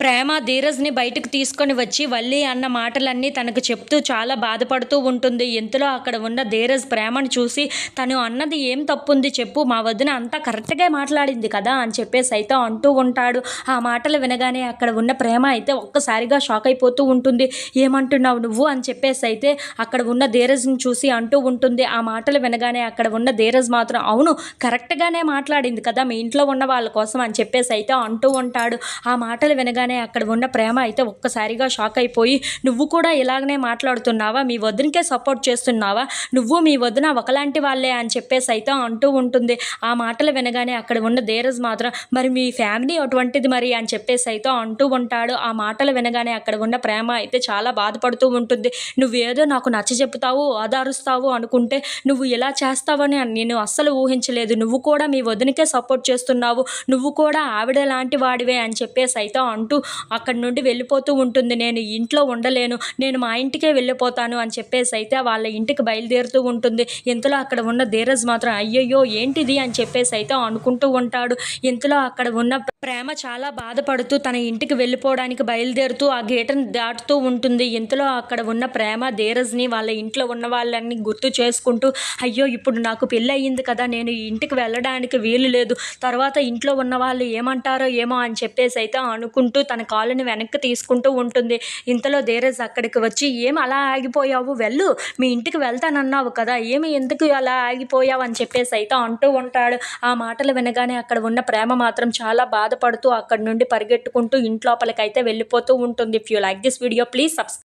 ప్రేమ ధీరజ్‌ని బయటకు తీసుకొని వచ్చి వల్లి అన్న మాటలన్నీ తనకు చెప్తూ చాలా బాధపడుతూ ఉంటుంది. ఇంతలో అక్కడ ఉన్న ధీరజ్ ప్రేమను చూసి తను అన్నది ఏం తప్పుంది చెప్పు, మా వదిన అంతా కరెక్ట్‌గే మాట్లాడింది కదా అని చెప్పేసి అయితే అంటూ ఉంటాడు. ఆ మాటలు వినగానే అక్కడ ఉన్న ప్రేమ అయితే ఒక్కసారిగా షాక్ అయిపోతూ ఉంటుంది. ఏమంటున్నావు నువ్వు అని చెప్పేసి అయితే అక్కడ ఉన్న ధీరజ్‌ని చూసి అంటూ ఉంటుంది. ఆ మాటలు వినగానే అక్కడ ఉన్న ధీరజ్ మాత్రం అవును కరెక్ట్‌గానే మాట్లాడింది కదా మీ ఇంట్లో ఉన్న వాళ్ళ కోసం అని చెప్పేసి అయితే అంటూ ఉంటాడు. ఆ మాటలు వినగానే అక్కడ ఉన్న ప్రేమ అయితే ఒక్కసారిగా షాక్ అయిపోయి, నువ్వు కూడా ఇలాగనే మాట్లాడుతున్నావా, మీ వదినకే సపోర్ట్ చేస్తున్నావా, నువ్వు మీ వదిన ఒకలాంటి వాళ్ళే అని చెప్పేసి అయితే అంటూ ఉంటుంది. ఆ మాటలు వినగానే అక్కడ ఉన్న ధీరజ్ మాత్రం మరి మీ ఫ్యామిలీ అటువంటిది మరి అని చెప్పేసి అయితే అంటూ ఉంటాడు. ఆ మాటలు వినగానే అక్కడ ఉన్న ప్రేమ అయితే చాలా బాధపడుతూ ఉంటుంది. నువ్వేదో నాకు నచ్చ చెప్తావు ఓదారుస్తావు అనుకుంటే నువ్వు ఇలా చేస్తావని నేను అస్సలు ఊహించలేదు. నువ్వు కూడా మీ వదినకే సపోర్ట్ చేస్తున్నావు, నువ్వు కూడా ఆవిడ లాంటి వాడివే అని చెప్పేసి అయితే అంటూ అక్కడి నుండి వెళ్ళిపోతూ ఉంటుంది. నేను ఇంట్లో ఉండలేను, నేను మా ఇంటికే వెళ్ళిపోతాను అని చెప్పేసి అయితే వాళ్ళ ఇంటికి బయలుదేరుతూ ఉంటుంది. ఇంతలో అక్కడ ఉన్న ధీరజ్ మాత్రం అయ్యయ్యో ఏంటిది అని చెప్పేసి అయితే అనుకుంటూ ఉంటాడు. ఇంతలో అక్కడ ఉన్న ప్రేమ చాలా బాధపడుతూ తన ఇంటికి వెళ్ళిపోవడానికి బయలుదేరుతూ ఆ గేటును దాటుతూ ఉంటుంది. ఇంతలో అక్కడ ఉన్న ప్రేమ ధీరజ్ని వాళ్ళ ఇంట్లో ఉన్న వాళ్ళని గుర్తు చేసుకుంటూ అయ్యో ఇప్పుడు నాకు పెళ్ళి అయ్యింది కదా, నేను ఈ ఇంటికి వెళ్ళడానికి వీలు లేదు, తర్వాత ఇంట్లో ఉన్న వాళ్ళు ఏమంటారో ఏమో అని చెప్పేసి అయితే అనుకుంటూ తన కాలుని వెనక్కి తీసుకుంటూ ఉంటుంది. ఇంతలో ధీరజ్ అక్కడికి వచ్చి ఏం అలా ఆగిపోయావు, వెళ్ళు మీ ఇంటికి వెళ్తానన్నావు కదా, ఏమి ఎందుకు అలా ఆగిపోయావు అని చెప్పేసి అయితే అంటూ ఉంటాడు. ఆ మాటలు వినగానే అక్కడ ఉన్న ప్రేమ మాత్రం చాలా బాధపడుతూ అక్కడి నుండి పరిగెట్టుకుంటూ ఇంట్లోపలికైతే వెళ్ళిపోతూ ఉంటుంది. If you like this video please subscribe.